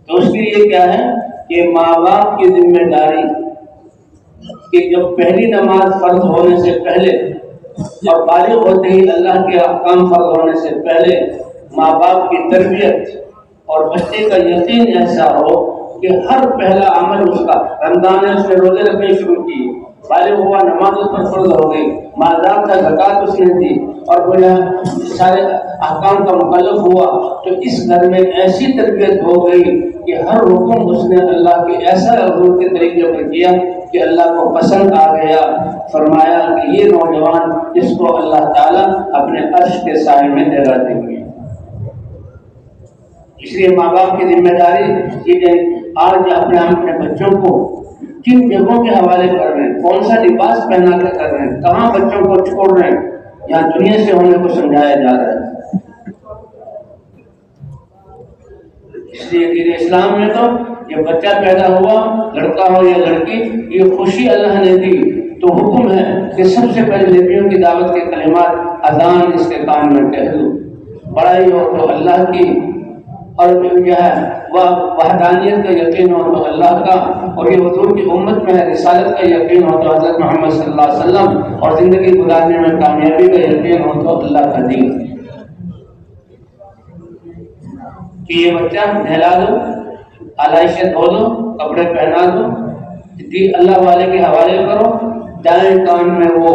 تو اس کے لیے کیا ہے کہ ماں باپ کی ذمہ داری کہ جب پہلی نماز فرض ہونے سے پہلے اور بالغ ہوتے ہی اللہ کے احکام فرض ہونے سے پہلے ماں باپ کی تربیت اور بچے کا یقین ایسا ہو کہ ہر پہلا عمل اس کا، رمضان ہے اس نے روزے رکھنے شروع کی، بالغ ہوا نماز اس پر فرض ہو گئی، مالدار کا زکوٰۃ اس نے دی اور وہ سارے احکام کا مکلف ہوا، تو اس گھر میں ایسی تربیت ہو گئی کہ ہر حکم اس نے اللہ کے ایسا حضور کے طریقے پر کیا کہ اللہ کو پسند آ گیا۔ فرمایا کہ یہ نوجوان جس کو اللہ تعالیٰ اپنے عرش کے سائے میں ڈرا دیں گے۔ اس لیے ماں باپ کی ذمہ داری یہ آج اپنے بچوں کو کن جگہوں کے حوالے کر رہے ہیں، کون سا لباس پہنا کے کر رہے ہیں، کہاں بچوں کو چھوڑ رہے ہیں، یہاں دنیا سے ہونے کو سمجھایا جا رہا ہے۔ اس لیے دین اسلام میں تو یہ بچہ پیدا ہوا، لڑکا ہو یا لڑکی، یہ خوشی اللہ نے دی تو حکم ہے کہ سب سے پہلے نبیوں کی دعوت کے کلمات اذان اس کے کان میں کہہ دو، بڑائی ہو تو اللہ کی، اور جو ہے وہ وحدانیت کا یقین ہو تو اللہ کا، اور یہ حضور کی امت میں ہے رسالت کا یقین ہو تو حضرت محمد صلی اللہ علیہ وسلم، اور زندگی گزارنے میں کامیابی کا یقین ہو تو اللہ کا دین۔ کہ یہ بچہ نہلا دو، آلائشیں دھو دو، کپڑے پہنا دو، اللہ والے کے حوالے کرو، دائیں کان میں وہ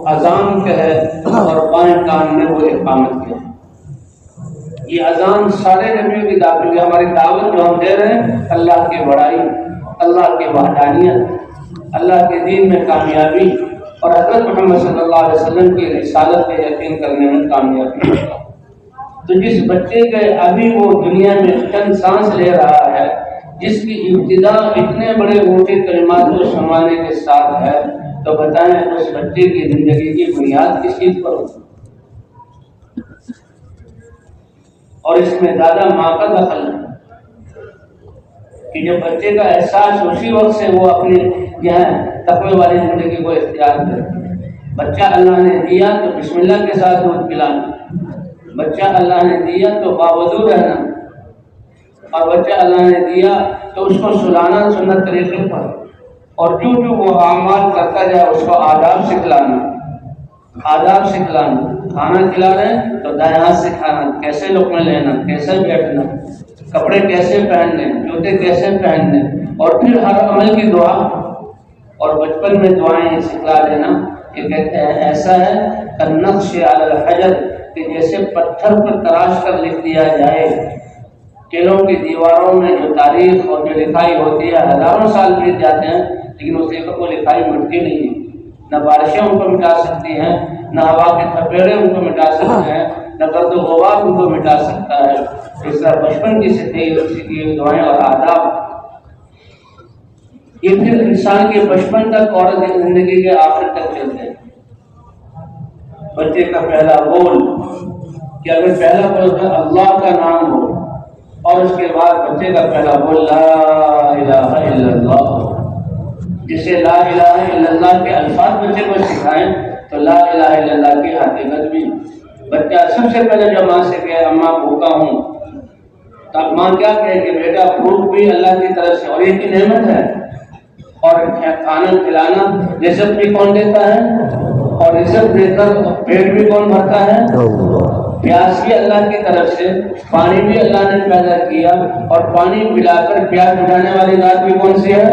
اذان کہے اور بائیں کان میں وہ اقامت کہے۔ یہ اذان سارے نبیوں کی دعوت، ہماری دعوت جو ہم دے رہے ہیں، اللہ کی بڑائی، اللہ کی وحدانیت، اللہ کے دین میں کامیابی اور حضرت محمد صلی اللہ علیہ وسلم کی رسالت پہ یقین کرنے میں کامیابی۔ تو جس بچے کے ابھی وہ دنیا میں چند سانس لے رہا ہے، جس کی ابتدا اتنے بڑے اونچے کلمات کو سنوانے کے ساتھ ہے، تو بتائیں اس بچے کی زندگی کی بنیاد کس چیز پر ہو؟ اور اس میں زیادہ ماں کا دخل ہے کہ جب بچے کا احساس اسی وقت سے وہ اپنی تقوی والی زندگی کو اختیار کرے۔ بچہ اللہ نے دیا تو بسم اللہ کے ساتھ دودھ پلانا، بچہ اللہ نے دیا تو باوضو رہنا، اور بچہ اللہ نے دیا تو اس کو سلانا سنت طریقے پر، اور جو وہ اعمال کرتا جائے اس کو آداب سکھلانا، آداب سکھلانا۔ کھانا کھلا رہے ہیں تو دائیں ہاتھ سے کھانا، کیسے لقمہ لینا، کیسے بیٹھنا، کپڑے کیسے پہننے، جوتے کیسے پہننے، اور پھر ہر عمل کی دعا، اور بچپن میں دعائیں سکھلا دینا۔ یہ کہتے ہیں ایسا ہے کالنقش علی الحجر، کہ جیسے پتھر پر تراش کر لکھ دیا جائے۔ قلعوں کی دیواروں میں جو تاریخ اور جو لکھائی ہوتی ہے، ہزاروں سال بیت جاتے ہیں لیکن اس کو لکھائی مٹتی نہیں ہے۔ نہ بارشیں ان کو مٹا سکتی ہیں، نہ ہوا کے تھپیڑے ان کو مٹا سکتے ہیں، نہ گرد و غبار ان کو مٹا سکتا ہے۔ اس طرح بچپن کی سکھی دعائیں اور آداب، یہ پھر انسان کے بچپن تک اور زندگی کے آخر تک چلتے ہیں۔ بچے کا پہلا بول، کہ اگر پہلا بول اللہ کا نام ہو، اور اس کے بعد بچے کا پہلا بول لا الہ الا اللہ، جسے لا الہ الا اللہ کے الفاظ بچے کو سکھائیں تو لا الہ الا اللہ کی حقیقت بھی۔ بچہ سب سے پہلے جب ماں سے کہے اماں بھوکا ہوں، تب ماں کیا کہے کہ بیٹا بھوک بھی اللہ کی طرف سے، اور یہ کی نعمت ہے، اور کھانا کھلانا رزق بھی کون دیتا ہے، اور رزق دے کر پیٹ بھی کون بھرتا ہے، پیاس بھی اللہ کی طرف سے، پانی بھی اللہ نے پیدا کیا، اور پانی پلا کر پیاس بجھانے والی ذات بھی کون سی ہے؟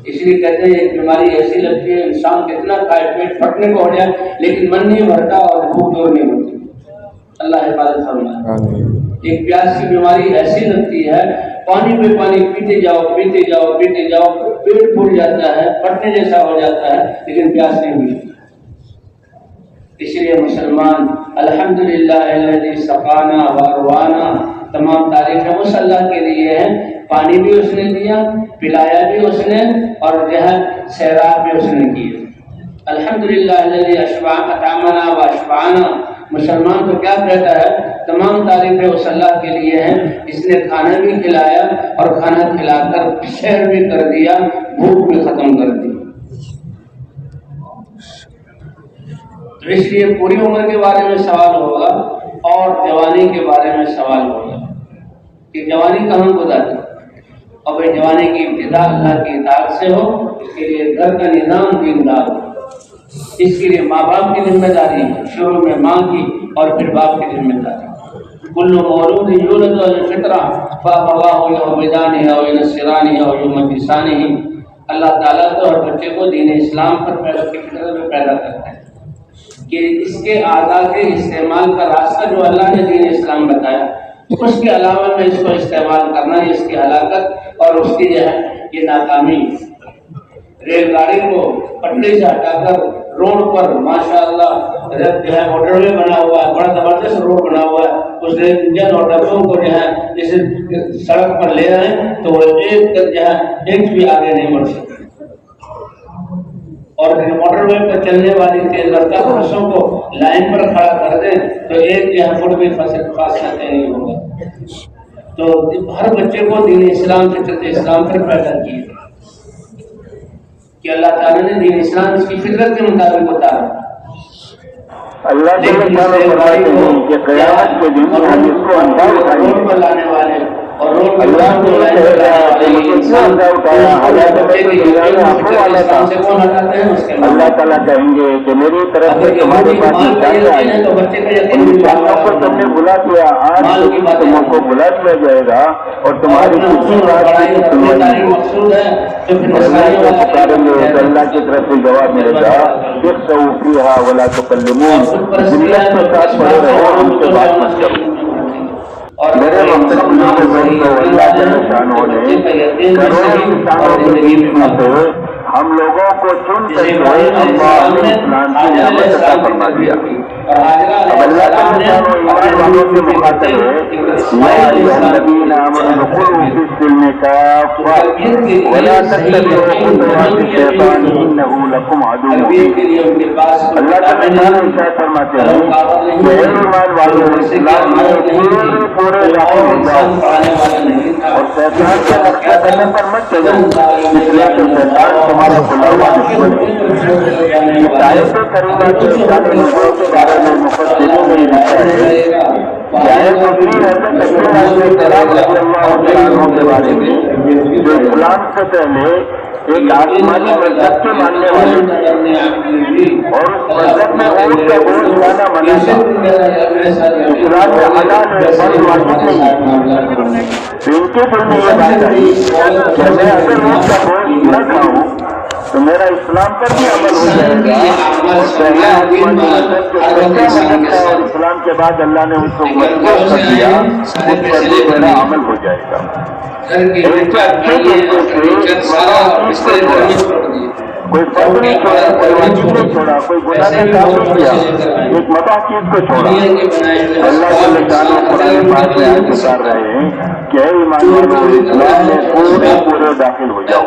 اس لیے کہتے ہیں ایک بیماری ایسی لگتی ہے انسان کتنا کھائے پیٹ پھٹنے کو ہو جائے لیکن من نہیں بھرتا اور بھوک دور نہیں ہوتی۔ اللہ حفاظت فرمائے۔ ایک پیاس کی بیماری ایسی لگتی ہے، پانی پہ پانی پیتے جاؤ پیتے جاؤ پیتے جاؤ، پیٹ پھول جاتا ہے، پھٹنے جیسا ہو جاتا ہے لیکن پیاس نہیں ہوئی۔ اس لیے مسلمان الحمدللہ الذی سقانا واروانا، تمام تعریفیں اس اللہ کے لیے ہیں، پانی بھی اس نے دیا، پلایا بھی اس نے، اور جو ہے سیراب بھی اس نے کی۔ الحمدللہ الذی اطعمنا واشبعنا، مسلمان تو کیا کہتا ہے؟ تمام تعریفیں اس اللہ کے لیے ہیں، اس نے کھانا بھی کھلایا اور کھانا کھلا کر سیر بھی کر دیا، بھوک بھی ختم کر دی۔ تو اس لیے پوری عمر کے بارے میں سوال ہوگا اور جوانی کے بارے میں سوال ہوگا۔ کہ جوانی کہاں گزاری اور وہ جوانی کی ابتدا اللہ کی اطاعت سے ہو، اس کے لیے گھر کا نظام دیندار ہو، اس کے لیے ماں باپ کی ذمہ داری، شروع میں ماں کی اور پھر باپ کی ذمہ داری۔ کل مولود یولد علی الفطرہ فابواہ یحودانہ او ینصرانہ او یمجسانہ۔ اللہ تعالیٰ تو ہر بچے کو دین اسلام پر فطرت میں پیدا کرتا ہے کہ اس کے اعضاء کے استعمال کا راستہ جو اللہ نے دین اسلام بتایا، اس کے علاوہ میں اس کو استعمال کرنا، اس کی ہلاکت اور اس کی جو ہے یہ ناکامی۔ ریل گاڑی کو پٹری سے ہٹا کر روڈ پر ماشاءاللہ جو ہے موٹر وے بنا ہوا ہے، بڑا زبردست روڈ بنا ہوا ہے، اس نے انجن اور ڈبوں کو جو ہے جیسے سڑک پر لے رہے ہیں تو وہ ایک بھی آگے نہیں بڑھ سکتے، اور موٹر وے پر چلنے والی تیز رفتار بسوں کو لائن پر کھڑا کر دیں تو ایک جو ہے فٹ بھی فاصلہ طے نہیں ہوگا۔ تو ہر بچے کو دین اسلام فطرت اسلام پر پیدا کیے کہ اللہ تعالیٰ نے دین اسلام اس کی فطرت کے مطابق اتارا۔ اللہ کے قیامت کے دن ہم اس کو انداز روڈ پر لانے والے اور روڈ پر اللہ تعالیٰ کہیں گے کہ میری طرف سے تمہارے پاس انسانوں کو تم نے بلا دیا، آج تمہوں کو بلا دیا جائے گا اور تمہاری کسی بات کی پکاریں گے تو اللہ کی طرف سے جواب ملے گا فیہا ولا تکلمون، ذلت کے ساتھ پڑے رہو، ان سے بات مت کرو۔ میرے محترم دوستو، اللہ جل شانہ نے کروڑوں انسانوں کے بیچ میں سے ہم لوگوں کو چن کر اللہ نے اسلام کی نعمت عطا فرما دیا۔ اب اللہ جل شانہ ایمان والوں سے مخاطب ہے، یا ایھا الذین آمنوا ادخلوا فی السلم کافۃ ولا تتبعوا خطوات الشیطان انہ لکم عدو مبین۔ اللہ جل شانہ ارشاد فرماتے ہیں کہ اے ایمان والوں، اسلام میں پورے داخل ہو جاؤ اور شیطان کے نقشہ کرنے پر مت چلو، اس لیے کہ شیطان تمہارا کھلا ہوا دشمن ہے۔ اس آیت کریمہ کے شان نزول کے بارے میں مفسرین نے لکھا ہے کہ آیت گزری حضرت علی رضی اللہ عنہ کے بارے میں، جو اسلام سے پہلے ایک آسمانی مذہب کے ماننے والے اور اس مذہب میں اونٹ کا گوشت کھانا منع تھا۔ اسلام میں حلال ہے، فرض واجب نہیں ہے۔ ان کے دل میں یہ بات آئی کہ میں اگر اونٹ کا گوشت نہ کھاؤں تو میرا اسلام پر بھی عمل ہو جائے گا، اور پہلا آسمانی مذہب جو سچا مذہب تھا اور اسلام کے بعد اللہ نے اس کو مضبوط کر دیا، اس پر بھی میرا عمل ہو جائے گا۔ ایک اچھے طریقے سے کوئی فرض نہیں چھوڑا، کوئی واجب نہیں چھوڑا، کوئی گناہ کا کام نہیں کیا، ایک مباح چیز کو چھوڑا۔ اللہ جل شانہ قرآن پاک میں آیت اتار رہے ہیں کہ اے ایمان والو، اسلام میں پورے داخل ہو جاؤ۔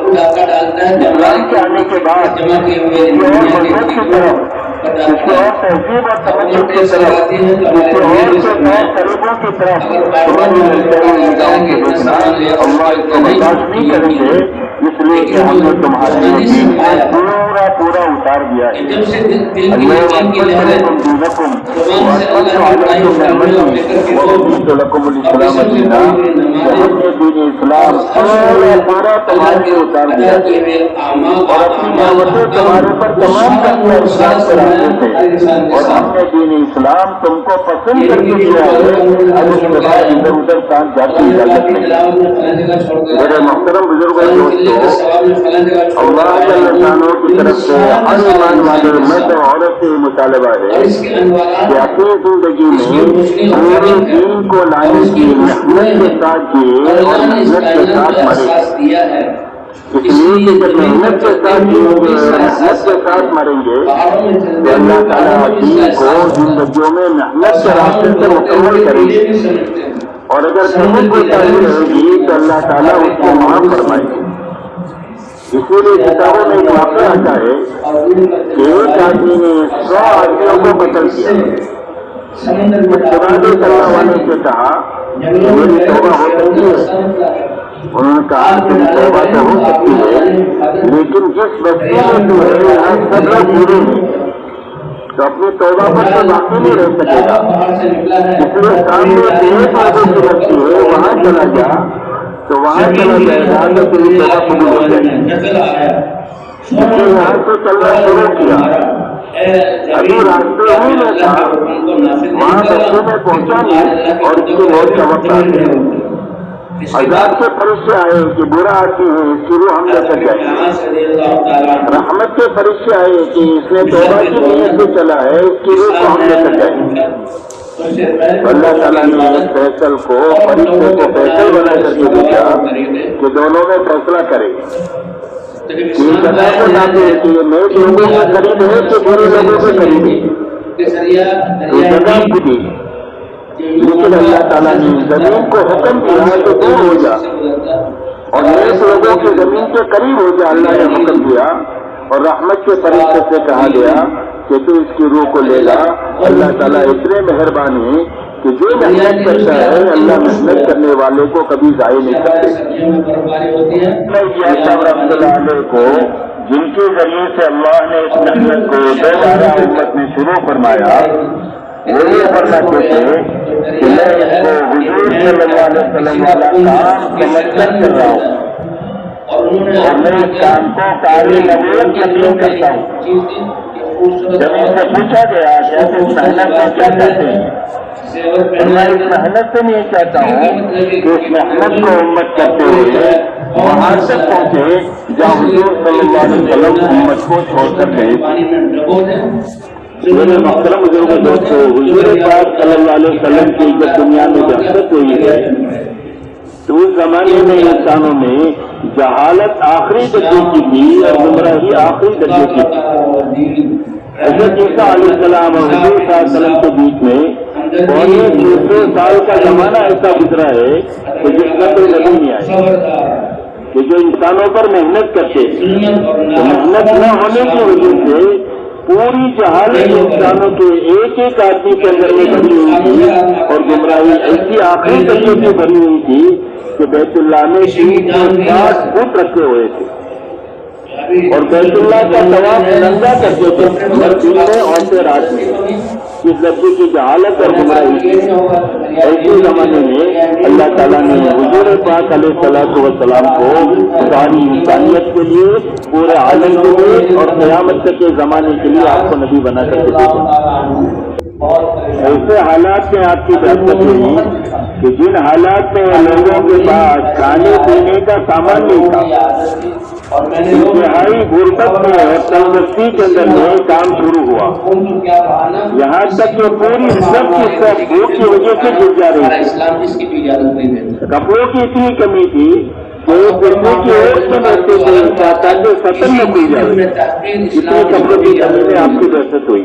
اسلام کے آنے کے بعد کسی اور مذہب کی طرف، کسی اور تہذیب اور تمدن کی طرف، کسی اور کے طور طریقوں کی طرف تمہیں دیکھنا اللہ اس کو برداشت نہیں کریں گے، اس لیے کہ ہم نے تمہارے دین کو پورا اتار دیا ہے۔ اللہ اکبرکم دینکم واتممت علیکم نعمتی ورضیت لکم الاسلام دینا، ہم نے دین اسلام پورا تمہارے لیے اتار دیا اور اپنی نعمتیں تمہارے پر تمام کرنا اسلام پر آتے تھے، اور ہم نے دین اسلام تم کو پسند کر کے دیا ہے، اب اس کے بعد ادھر ادھر کام جاتی اجازت نہیں۔ میرے محترم بزرگوں دوستو، اللہ جل شانہ کی طرف سے ہر ایمان والے مرد اور عورت سے مطالبہ ہے کہ اپنی زندگی میں پورے دین کو لانے کی محنت کے ساتھ جیے اور محنت کے ساتھ مرے، اس لیے کہ جب محنت کے ساتھ جیئیں گے، محنت کے ساتھ مریں گے تو اللہ تعالیٰ دین کو زندگیوں میں محنت کے راستے سے مکمل کریں گے، اور اگر کہیں کوئی تعلیم رہے گی تو اللہ تعالیٰ اس کو معاف فرمائے گی۔ اسی لیے کتابوں میں ایک واقعہ آتا ہے کہ ایک آدمی نے 100 آدمیوں کو قتل کیا۔ خدا صلی اللہ علیہ سے کہا میری توبہ ہو سکتی ہے؟ انہوں نے کہا تیری توبہ تو ہو سکتی ہے، لیکن جس بستی میں تو ہے یہاں سب لوگ برے ہیں تو اپنی توبہ پر تو باقی نہیں رہ سکے گا، اس لیے سامنے ایک آدمی کی بستی ہے وہاں چلا وہاں چلا جائے وہاں سے تیری توبہ قبول ہو جائے. اس نے یہاں سے چلنا شروع کیا. ابھی راستے ہی میں تھا, وہاں راستے میں پہنچا نہیں اور اس کے موت کا وقت آ گیا. عذاب کے فرشتے آئے کہ برا آتی ہے اس کی روح ہم لے کر جائیں. رحمت کے فرشتے آئے کہ اس نے توبہ کی نیت سے چلا ہے اس کی روح کو ہم لے کر جائیں. اللہ تعالیٰ نے اس فیصل کو فرشتے کو فیصل بنا کر کے بھیجا کہ دونوں میں فیصلہ کرے. یہ جگہ کو ڈالتے ہیں کہ یہ نیک لوگوں کے قریب ہے کہ برے لوگوں کے قریب ہے. یہ جگہ بھی دی, لیکن اللہ تعالیٰ نے زمین کو حکم کیا کہ دور ہو جا اور نیک لوگوں کی زمین کے قریب ہو جا. اللہ نے حکم دیا اور رحمت کے فرشتے سے کہا گیا کہ تو اس کی روح کو لے گا. اللہ تعالیٰ اتنے مہربان ہیں کہ جو محنت کرتا ہے اللہ محنت کرنے والے کو کبھی ضائع نہیں کرتے. رحمۃ اللہ علیہ کو جن کے ذریعے سے اللہ نے اس محنت کو دوبارہ امت میں شروع فرمایا, وہ یہ فرماتے تھے کہ میں اس کو حضور صلی اللہ علیہ وسلم والا کام سمجھ کر کر رہا ہوں اور میں اس کام کو قاری نبوت تسلیم کرتا ہوں. جب ان سے پوچھا گیا کہ آپ اس محنت کو کیا کہتے ہیں, میں اس محنت سے نہیں چاہتا ہوں کہ اس محنت کو امت کرتے ہوئے وہاں تک پہنچے جہاں حضور صلی اللہ علیہ وسلم امت کو چھوڑ کر گئے. میرے محترم بزرگوں دوستو, حضور پاک صلی اللہ علیہ وسلم کی جب دنیا میں بعثت ہوئی ہے تو اس زمانے میں انسانوں میں جہالت آخری درجے کی تھی اور گمراہی آخری درجے کی تھی. حضرت عیسیٰ علیہ السلام اور حضور صلی اللہ علیہ وسلم کے بیچ میں 250 سال کا زمانہ ایسا گزرا ہے کہ جس کا کوئی نبی نہیں آیا, کہ جو انسانوں پر محنت کرتے تو محنت نہ ہونے کی وجہ سے پوری جہالت انسانوں کے ایک ایک آدمی کے اندر میں بھری ہوئی تھی اور گمراہی ایسی آخری درجے میں بھری ہوئی تھی کہ بیت اللہ میں 360 فٹ رکھے ہوئے تھے اور بیت اللہ کا طواف ننگا کرتے تھے, دن میں عورتیں رات میں. اس لفظ کی جہالت اور گمراہی ایسے زمانے میں اللہ تعالیٰ نے حضور پاک علیہ الصلوۃ والسلام کو ساری انسانیت کے لیے, پورے عالم کے لیے اور قیامت تک کے زمانے کے لیے آپ کو نبی بنا کر کے بھیجا. ایسے حالات میں آپ کی بعثت ہوئی کہ جن حالات میں لوگوں کے پاس کھانے پینے کا سامان نہیں تھا, انتہائی غربت میں اور تندرستی کے اندر میں کام شروع ہوا, یہاں تک کہ پوری سب کی سب بھوک کی وجہ سے گر جا رہی تھی. کپڑوں کی اتنی کمی تھی کہ گرمی کی اوٹ میں بیٹھتے تھے تاکہ سطن میں پی جائے. اتنے کپڑوں کی کمی میں آپ کی بعثت ہوئی.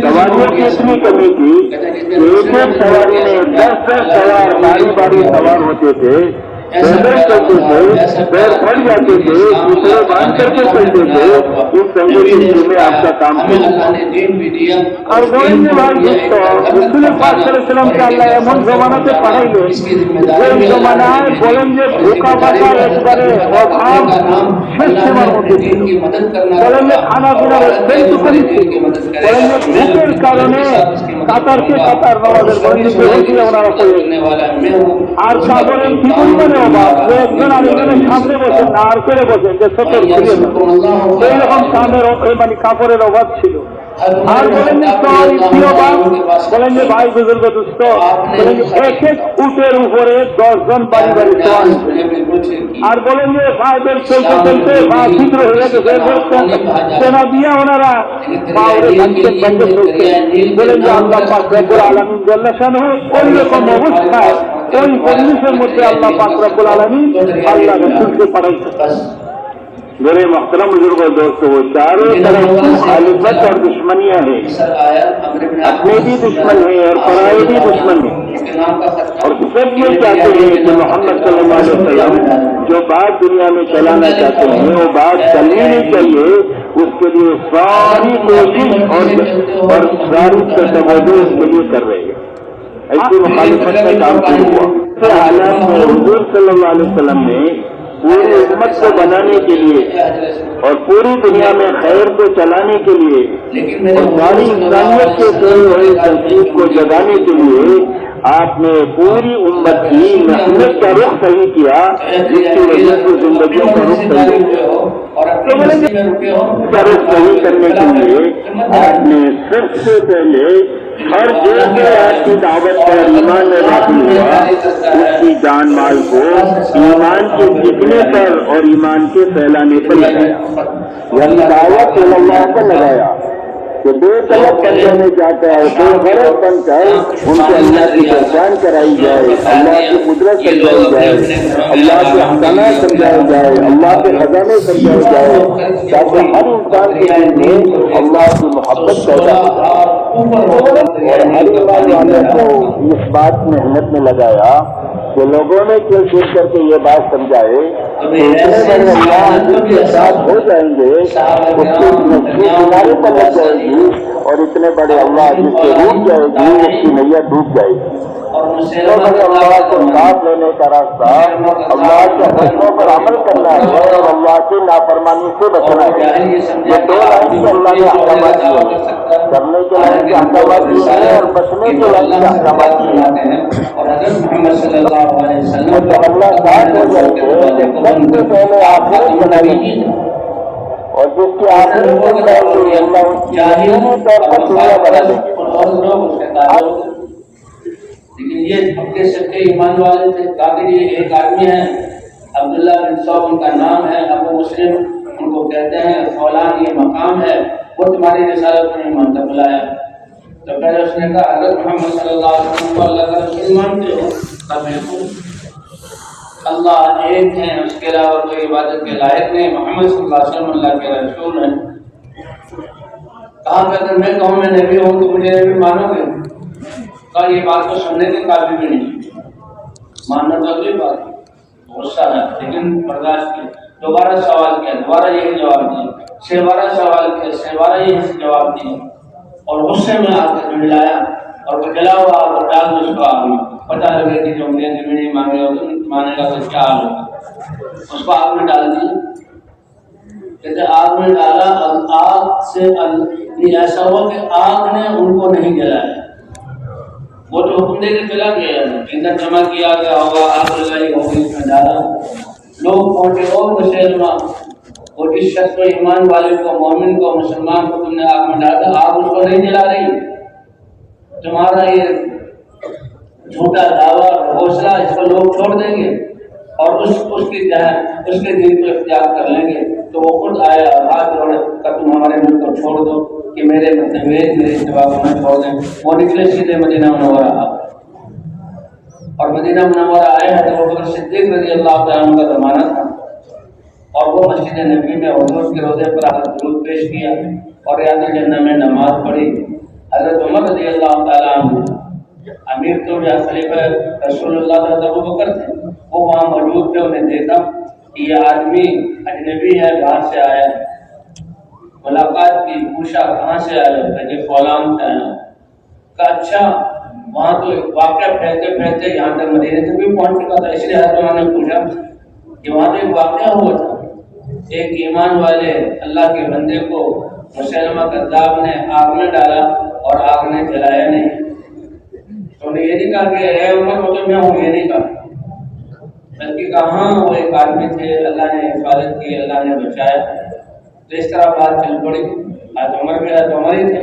سواریوں کی اتنی کمی تھی کہ ایک ایک سواری میں 10 سوار باری باری سوار ہوتے تھے, پیدل چلتے تھے, پیر پھٹ جاتے تھے, دوسرے باندھ کر کے چلتے تھے. اس سنگیت میں آپ کا کام اور بولیں گے بھائی رسول پاک صلی اللہ علیہ وسلم کا اللہ ایمن زمانہ سے پڑھائی لے وہ زمانہ ہے. بولیں گے بھوکا باقا ایک بڑے اور عام ہوتے تھے. بولیں گے کھانا پینا بولیں گے بھوکے کارنے قطر کے قطر نواز بولیں گے روٹی بنا رکھو اور کیا بولیں ٹھیک بنے একজন আরেকজনের সামনে বসে আর করে বসে যে সতর এইরকম কামের মানে কাপড়ের অভাব ছিল. আর বলেন যে বলেন যে ভাই বুজুর্গ দুস্থ বলেন যে এক এক উটের উপরে 10 জন বাড়ি বাড়ি চল আর বলেন যে ভাইদের চলতে চলতে বা ছিদ্র হয়ে গেছে সেনা দিয়ে ওনারা পাওরে ভাঙতে ভাঙতে চলছে. বলেন যে আল্লাহ পাক রব্বুল আলামিন জাল্লা শানহু ওই রকম অবস্থায় ওই পরিবেশের মধ্যে আল্লাহ পাক রব্বুল আলামিন আল্লাহ রাসূলকে পাঠাইছেন. میرے محترم بزرگوں دوستوں, وہ چاروں طرف مخالفت اور دشمنیاں ہیں, اپنے بھی دشمن ہیں اور پرائے بھی دشمن ہیں, اور سب یہ چاہتے ہیں کہ محمد صلی اللہ علیہ وسلم جو بات دنیا میں چلانا چاہتے ہیں وہ بات چلنی نہیں چاہیے. اس کے لیے ساری کوشش اور ساری توجہ اس کے لیے کر رہے ہیں. ایسی مخالفت کا کام شروع ہوا. حالات میں حضور صلی اللہ علیہ وسلم نے پوری امت کو بنانے کے لیے اور پوری دنیا میں خیر کو چلانے کے لیے اور ساری انسانیت کے سوئے ہوئے تنقید کو جگانے کے لیے آپ نے پوری امت کی محنت کا رخ صحیح کیا، جس کی وجہ سے زندگی کا رخ صحیح کا رخ صحیح کرنے کے لیے آپ نے سب سے پہلے ہر جگہ سے آپ کی دعوت پر ایمان میں داخل ہوا، اس کی جان مال کو ایمان کے سیکھنے پر اور ایمان کے پھیلانے پر لگایا، یعنی دعوت اللہ پر لگایا کہ بے طلب بندوں میں جاتا ہے، بے غرض بن کر ان کو اللہ کی پہچان کرائی جائے، اللہ کی قدرت سمجھائی جائے، اللہ کے احکامات سمجھائے جائے، اللہ کے خزانے سمجھائے جائے، تاکہ ہر انسان کے دل میں اللہ کی محبت پیدا ہو جائے۔ اور ہر ایمان والے کو اس بات میں محنت میں لگایا کہ لوگوں میں کھیل کھیل کر کے یہ بات سمجھائے کہ اتنے بڑے اللہ جس کے ساتھ ہو جائیں گے اس کی کنارے پر لگ جائے گی، اور اتنے بڑے اللہ جس سے ڈوب جائے گی اس کی نیا ڈوب جائے گی۔ اتنے بڑے اللہ کو ساتھ لینے کا راستہ اللہ کے حکموں پر عمل کرنا ہے اور اللہ کی نافرمانی سے بچنا ہے۔ یہ دو لائن سے اللہ نے احکامات دیے، کرنے کے لائن کے احکامات دیے ہیں اور بچنے کے لائن کے احکامات دیے ہیں۔ تو اللہ ساتھ ہو جائے گے، سب سے پہلے آخرت بنائے گی، اور جس کی آخرت بن جائے گی اللہ اس کی یقینی طور پر دنیا بنا دے گی۔ لیکن یہ پکے سچے ایمان والے تھے۔ کافر یہ ایک آدمی ہے عبداللہ بن صوف ان کا نام ہے، ابو مسلم ان کو کہتے ہیں، فلان یہ مقام ہے، وہ تمہاری رسالت میں نہیں مانتا، بلایا تو پہلے اس نے کہا حضرت محمد صلی اللہ علیہ وسلم کو اللہ کا رسول مانتے ہو؟ بالکل، اللہ ایک ہے، اس کے علاوہ کوئی عبادت کے لائق نہیں، محمد صلی اللہ علیہ وسلم اللہ کے رسول ہیں۔ کہا کہ اگر میں کہوں میں نبی ہوں تو مجھے نبی مانو گے؟ کہا یہ بات کو سننے کے قابل بھی نہیں، ماننا تو اگلی بات ہے، غصہ ہے لیکن برداشت کیا۔ دوبارہ سوال کیا، دوبارہ یہی جواب دیا، سیوارہ سوال کیا، سیوارہ یہی جواب دیا، اور غصے میں آ کے ملایا اور جلا ہوا اور ڈال دو اس کو آگ میں، پتہ لگے کہ جو میرے دل میں نہیں مانگے ہو تو مانے گا تو کیا حال ہوگا۔ اس کو آگ میں ڈال دیا، کہتے آگ میں ڈالا، آگ سے ایسا ہوا کہ آگ نے ان کو نہیں جلایا، وہ تو حکم دے کے چلا گیا، ایندھن جمع کیا گیا ہوگا، آگ لگائی ہوگی، اس میں ڈالا، لوگ پہنچے اور مسلمان، اور اس شخص کو ایمان والے کو، مومن کو، مسلمان کو تم نے آگ میں ڈالا، آگ اس کو نہیں جلا رہی، تمہارا یہ جھوٹا دعویٰ حوصلہ اس کو لوگ چھوڑ دیں گے اور اس کے دین کو اختیار کر لیں گے۔ تو وہ خود آیا ہاتھ جوڑے کہ تم ہمارے ملک کو چھوڑ دو کہ میرے اتباع کو نہ چھوڑ دیں۔ وہ نکلے سیدھے مدینہ منورہ اور مدینہ منورہ آئے ہیں تو ابوبکر صدیق رضی اللہ تعالیٰ عنہ کا زمانہ تھا، اور وہ مسجد نبوی میں حضور کے روضے پر آ کر درود پیش کیا اور ریاض الجنہ میں نماز پڑھی۔ حضرت عمر رضی اللہ تعالیٰ عنہ امیر تو یا خلیفہ رسول اللہ حضرت ابوبکر تھے، وہ وہاں موجود تھے، انہیں دیکھا کہ یہ آدمی اجنبی ہے، باہر سے آیا ہے، ملاقات کی، پوچھا کہاں سے آیا ہے، کہ فلان سے آیا، کہا اچھا، وہاں تو واقعہ پھیلتے پھیلتے یہاں تک مدینے تک بھی پہنچ چکا تھا، اس لیے حضرت عمر نے پوچھا کہ وہاں تو ایک واقعہ ہوا تھا، ایک ایمان والے اللہ کے بندے کو مسلمہ کذاب نے آگ میں ڈالا اور آگ نے جلایا نہیں، تو نے یہ نہیں کہا کہ اے عمر وہ تو میں ہوں، یہ نہیں کہا، بلکہ کہاں وہ ایک آدمی تھے، اللہ نے حفاظت کی، اللہ نے بچایا۔ تو اس طرح بات چل پڑی، حضرت عمر بھی حضرت عمر ہی تھے،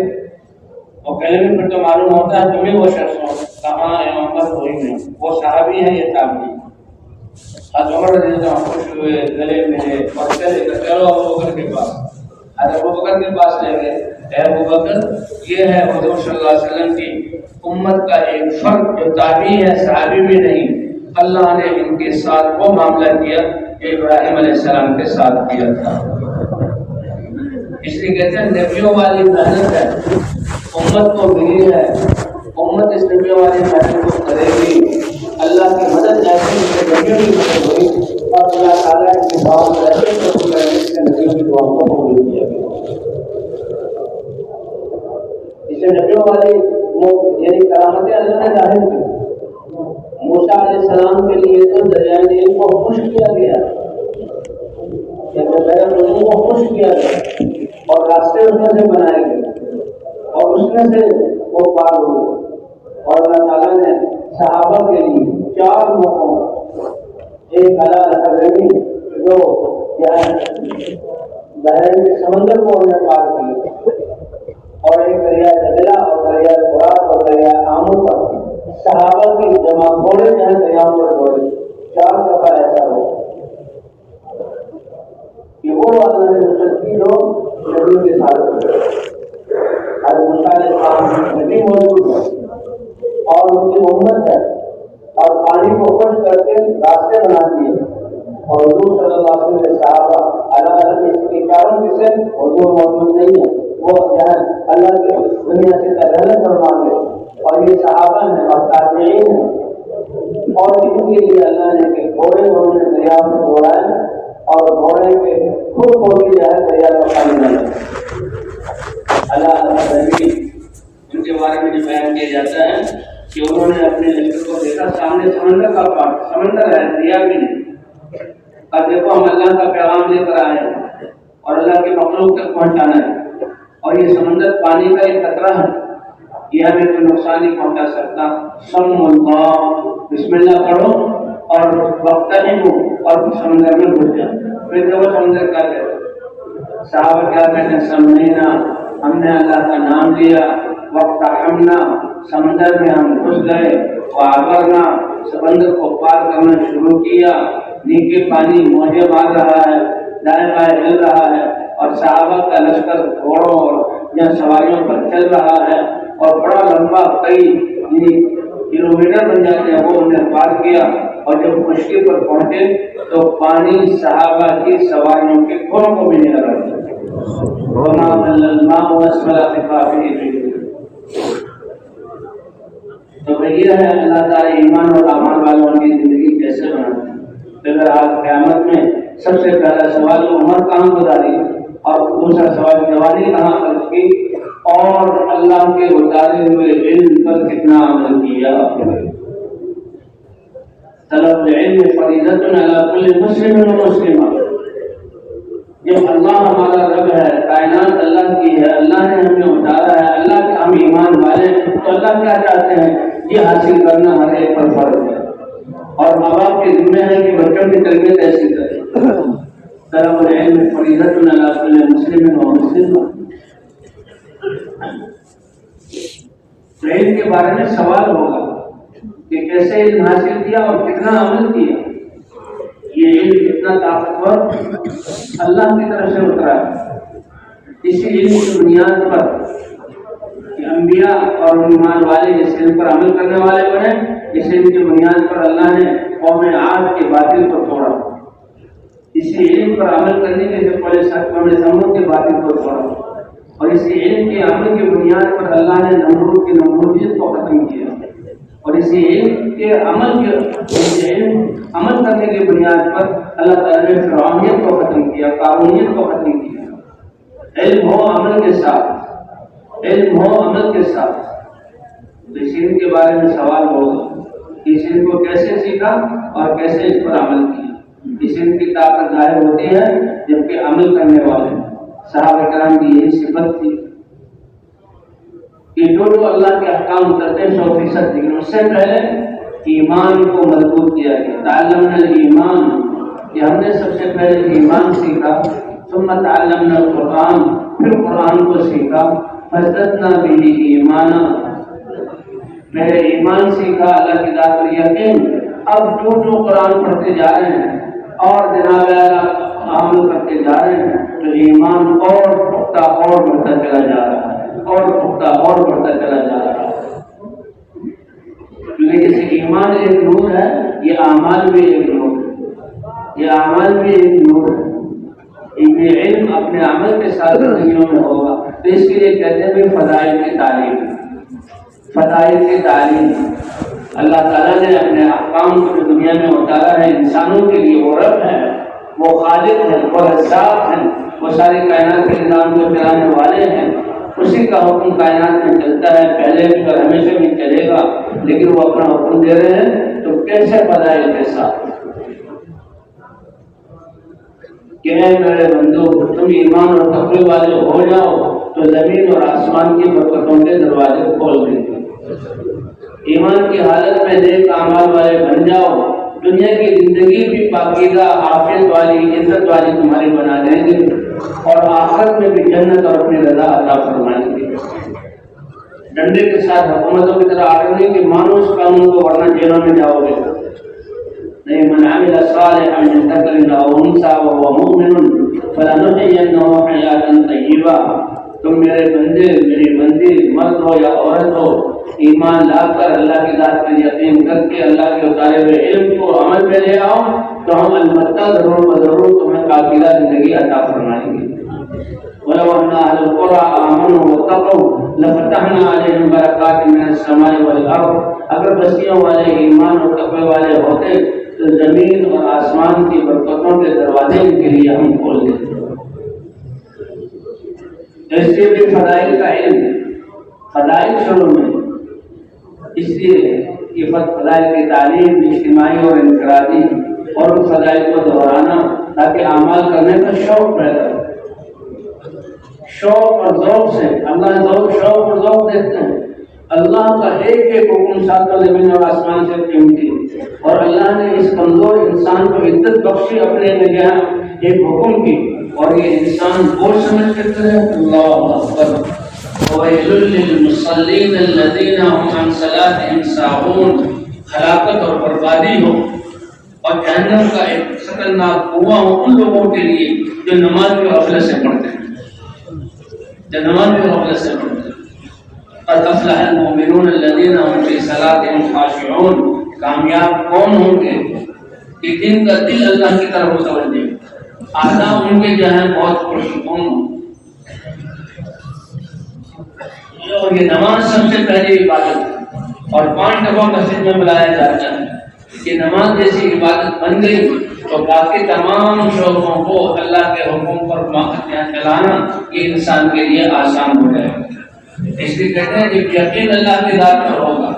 وہ کہنے میں پھر تو معلوم ہوتا ہے تمہیں وہ شخص ہو، کہاں اے عمر کوئی نہیں، وہ صحابی ہیں، یہ تابعی۔ حضرت عمر رضی اللہ عنہ خوش ہوئے، گلے ملے اور چلے گئے، چلو ابوبکر کے پاس، حضرت ابوبکر کے پاس لے گئے، اے ابوبکر یہ ہے حضور صلی اللہ علیہ وسلم کی امت کا ایک فرد جو تابعی ہے، صحابی بھی نہیں، اللہ نے ان کے ساتھ وہ معاملہ کیا جو ابراہیم علیہ السلام کے ساتھ کیا تھا۔ اس لیے کہتے ہیں نبیوں والی محنت ہے، امت کو ملی ہے، امت اس نبیوں والی محنت کو کرے گی، اللہ کی مدد ایسی نبیوں کی مدد ہوئی اور اللہ تعالیٰ کی دعا ایسے نبیوں کی دعا کو قبول کیا گیا۔ اسے نبیوں والی یعنی کرامتیں اللہ نے ظاہر کی۔ موسیٰ علیہ السلام کے لیے تو دریائے نیل کو خشک کیا گیا، کو خشک کیا گیا اور راستے اس میں سے بنائے گئے اور اس میں سے وہ پار ہوئے، اور اللہ تعالیٰ نے صحابہ کے لیے 4 موقعوں، ایک حضرت جو بحرین کے سمندر کو انہوں نے پار کیا، اور ایک دریا دجلہ اور دریا فرات اور دریا آمو پر صحابہ کی جمع گھوڑے دریاؤں پر گھوڑے 4 دفعہ ایسا ہو کہ وہ اللہ نے مسلسل لوگ نبی کے ساتھ نبی موجود ہے اور ان کی امت ہے، اور پانی کو خشک کر کے راستے بناتی ہے، اور حضور صلی اللہ علیہ وسلم کے صحابہ الگ الگ اس کے کارن سے حضور موجود نہیں ہے، وہ اللہ کے دنیا سے تجلت فرما لے، اور یہ صحابہ ہیں اور تابعین ہیں، اور ان کے لیے اللہ نے کہ گھوڑے انہوں نے دریا میں دوڑائے اور گھوڑے کے خود کو بھی دریا کا پانی ڈالے۔ اللہ نبی ان کے بارے میں جو بیان کیا جاتا ہے کہ انہوں نے اپنے لشکر کو دیکھا، سامنے سمندر کا پار، سمندر ہے، دریا بھی نہیں، اور دیکھو ہم اللہ کا پیغام لے کر آئے ہیں اور اللہ کے مخلوق تک پہنچانا ہے، اور یہ سمندر پانی کا ایک قطرہ ہے، یہ ہمیں کوئی نقصان نہیں پہنچا سکتا۔ سم اللہ، بسم اللہ پڑھو اور وقت اور سمندر میں گھس جاؤ۔ پھر جب وہ سمندر کا کہتے صحابہ کیا کہتے ہیں، سمجھنا، ہم نے اللہ کا نام لیا، وقت ہمنا، سمندر میں ہم گھس گئے، وعبرنا، سمندر کو پار کرنا شروع کیا، نیچے پانی موجے مار رہا ہے، دائیں بائیں چل رہا ہے، اور صحابہ کا لشکر گھوڑوں اور یا سواریوں پر چل رہا ہے، اور بڑا لمبا کئی کلومیٹر بن جاتے ہیں، وہ انہیں پار کیا، اور جب خشکی پر پہنچے تو پانی صحابہ کی سواریوں کے گھوڑوں کو بھی نہیں لگا۔ وما ضل الماء واسفل خفافه، تو یہ ہے اللہ تعالیٰ ایمان اور اعمال والوں کی زندگی کیسے بناتے ہیں۔ پھر آج قیامت میں سب سے پہلا سوال عمر کہاں گزاری، اور دوسرا سوال جوانی کہاں خرچ کی، اور اللہ کے اتارے ہوئے علم پر کتنا عمل کیا۔ طلب العلم فریضۃ علی کل مسلم و مسلمہ، جب اللہ ہمارا رب ہے، کائنات اللہ کی ہے، اللہ نے ہمیں اتارا ہے، اللہ کے ہم ایمان والے ہیں، تو اللہ کیا چاہتے ہیں، یہ حاصل کرنا ہر ایک پر فرض ہے، اور ماں باپ کے ذمہ ہے کہ بچوں کی تربیت ایسی کریں۔ طلب العلم فریضۃ علی کل مسلم و مسلمہ، علم کے بارے میں سوال ہوگا کہ کیسے علم حاصل کیا اور کتنا عمل کیا۔ یہ علم اتنا طاقتور اللہ کی طرف سے اترا ہے، اسی علم کی بنیاد پر کہ انبیاء اور ایمان والے اس علم پر عمل کرنے والے بنے، اس علم کی بنیاد پر اللہ نے قوم عاد کے باطل کو توڑا، اسی علم پر عمل کرنے کے پہلے قوم سمود کے باطل کو توڑا، اور اسی علم کے عمل کی بنیاد پر اللہ نے نمرود کی نمرودیت کو ختم کیا، اور اسی علم کے عمل کرنے کی بنیاد پر اللہ تعالیٰ نے فرعونیت کو ختم کیا، قارونیت کو ختم کیا۔ علم ہو عمل کے ساتھ، علم ہو عمل کے ساتھ، تو اس علم کے بارے میں سوال ہوگا کہ اس علم کو کیسے سیکھا اور کیسے اس پر عمل کیا۔ اس علم کی طاقت ظاہر ہوتی ہے جبکہ عمل کرنے والے صحابہ کرام کی یہی صفت تھی کہ جو اللہ کے احکام اترتے 100%، لیکن اس سے پہلے ایمان کو مضبوط کیا گیا۔ تعلمنا الایمان، کہ ہم نے سب سے پہلے ایمان سیکھا، ثم تعلمنا القرآن، پھر قرآن کو سیکھا، فزدنا به ایمانا، پہلے ایمان سیکھا، اللہ کی ذات پر یقین، اب جو قرآن پڑھتے جا رہے ہیں اور جناب عمل کرتے جا رہے ہیں تو ایمان اور پختہ اور بڑھتا چلا جا رہا ہے، اور پختہ اور بڑھتا چلا جا رہا ہے، کیونکہ جیسے ایمان ایک نور ہے، یہ اعمال بھی ایک نور ہے، یہ اعمال بھی ایک نور ہے، یہ علم اپنے عمل کے ساتھ زندگیوں میں ہوگا، تو اس کے لیے کہتے ہیں کہ فضائل کی تعلیم، فضائل کی تعلیم۔ اللہ تعالیٰ نے اپنے احکام کو دنیا میں اتارا ہے انسانوں کے لیے، وہ رب ہے، وہ خالق ہے، وہ رزاق ہے، وہ ساری کائنات کے نظام کو چلانے والے ہیں، اسی کا حکم کائنات میں چلتا ہے، پہلے بھی اور ہمیشہ بھی چلے گا، لیکن وہ اپنا حکم دے رہے ہیں تو کیسے فضائل کے ساتھ کہ اے میرے بندو تم ایمان اور تقوی والے ہو جاؤ تو زمین اور آسمان کی برکتوں کے دروازے کھول دیں گے۔ ایمان کی حالت میں نیک اعمال والے بن جاؤ، دنیا کی زندگی بھی پاکیزہ عافیت والی عزت والی تمہاری بنا دیں گے، اور آخرت میں بھی جنت اور اپنی رضا عطا فرمائیں گے۔ ڈنڈے کے ساتھ حکومتوں کی طرح آگے نہیں کہ مانو اس قانون کو ورنہ جیلوں میں جاؤ گے، نہیں، من عمل صالحا من ذکر او انثى وهو مؤمن فلنحيينه حیاة طیبہ۔ تم میرے بندے، میری بندی، مرد ہو یا عورت ہو، ایمان لا کر اللہ کی ذات پر یقین کر کے اللہ کے اتارے ہوئے علم کو عمل میں لے آؤ تو ہم البتہ ضرور تمہیں پاکیزہ زندگی عطا فرمائیں گے۔ وَلَوْ أَنَّ أَهْلَ الْقُرَىٰ آمَنُوا وَاتَّقَوْا لَفَتَحْنَا عَلَيْهِمْ بَرَكَاتٍ مِّنَ السَّمَاءِ وَالْأَرْضِ۔ اگر بستیوں والے ایمان اور تقوی والے ہوتے تو زمین اور آسمان کی برکتوں کے دروازے ان کے لیے ہم کھول دیتے۔ اس لیے بھی فضائل کا علم، فضائل شروع میں، اس لیے یہ فضائل کی تعلیم اجتماعی اور انفرادی، اور ان فضائل کو دہرانا تاکہ اعمال کرنے کا شوق پیدا ہو، شوق اور ذوق سے۔ اللہ شوق اور ذوق دیکھتے ہیں۔ اللہ کا ایک ایک حکم ساتوں زمین اور آسمان سے قیمتی، اور اللہ نے اس کمزور انسان کو عزت بخشی اپنے نگاہ ایک حکم کی، اور یہ انسان بوجھ سمجھ کے کرے۔ اللہ اکبر۔ وَوَيْلٌ لِّلْمُصَلِّينَ الَّذِينَ هُمْ عَنْ صَلَاتِهِمْ سَاهُونَ۔ ہلاکت اور بربادی ہو اور جہنم کا ایک خطرناک کنواں ہو ان لوگوں کے لیے جو نماز کی غفلت سے پڑھتے ہیں، جو نماز کی غفلت سے پڑھتے ہیں۔ قد افلح المؤمنون الذين هم في صلاتهم خاشعون۔ کامیاب کون ہوں گے کہ جن کا دل اللہ کی طرف متوجہ، اعضاء ان کے جو ہیں بہت پرسکون ہوں۔ اور یہ نماز سب سے پہلی عبادت ہے، اور 5 دفعہ مسجد میں بلایا جاتا ہے کہ نماز جیسی عبادت بن گئی تو باقی تمام شعبوں کو اللہ کے حکم پر چلانا یہ انسان کے لیے آسان ہو جائے گا۔ اس لیے کہتے ہیں جب یقین اللہ کی ذات پر ہوگا